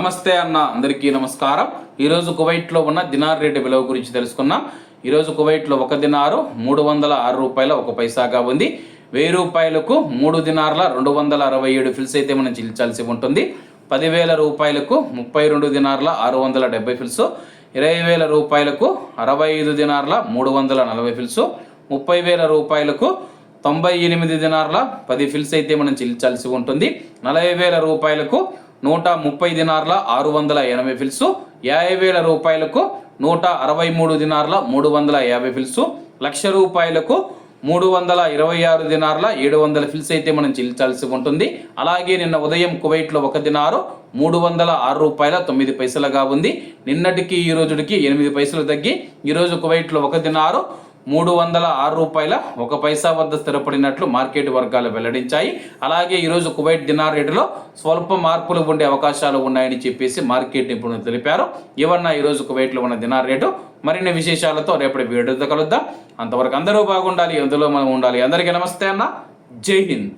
నమస్తే అన్న అందరికీ నమస్కారం। ఈరోజు కువైట్లో ఉన్న దినార్ రేటు విలువ గురించి తెలుసుకున్నాం। ఈరోజు కువైట్లో ఒక దినారు 306 రూపాయల 1 పైసాగా ఉంది। 1000 రూపాయలకు 3 దినార్ల 267 ఫిల్స్ అయితే మనం చెల్లించాల్సి ఉంటుంది। 10,000 రూపాయలకు 32 దినార్ల 670 ఫిల్స్, 20,000 రూపాయలకు 65 దినార్ల 340 ఫిల్స్, 30,000 రూపాయలకు 98 దినార్ల 10 ఫిల్స్ అయితే మనం చెల్లించాల్సి ఉంటుంది। 40,000 రూపాయలకు 130 దినార్ల 680 ఫిల్స్, 50,000 రూపాయలకు 163 దినార్ల 350 ఫిల్స్, 1,00,000 రూపాయలకు 326 దినార్ల 700 ఫిల్స్ అయితే మనం చెల్లించాల్సి ఉంటుంది। అలాగే నిన్న ఉదయం కువైట్లో ఒక దినారు 306 రూపాయల 9 పైసలుగా ఉంది। నిన్నటికి ఈ రోజుకి 8 పైసలు తగ్గి ఈరోజు కువైట్లో ఒక దినారు 306 రూపాయల 1 పైసా వద్ద స్థిరపడినట్లు మార్కెట్ వర్గాలు వెల్లడించాయి। అలాగే ఈరోజు కువైట్ దినార్ రేటులో స్వల్ప మార్పులు ఉండే అవకాశాలు ఉన్నాయని చెప్పేసి మార్కెట్ నిపుణులు తెలిపారు। ఇవన్న ఈరోజు కువైట్లో ఉన్న దినార్ రేటు। మరిన్ని విశేషాలతో రేపటి వీడియోతో కలుద్దాం। అంతవరకు అందరూ బాగుండాలి, అందులో మనం ఉండాలి। అందరికీ నమస్తే అన్న, జై హింద్।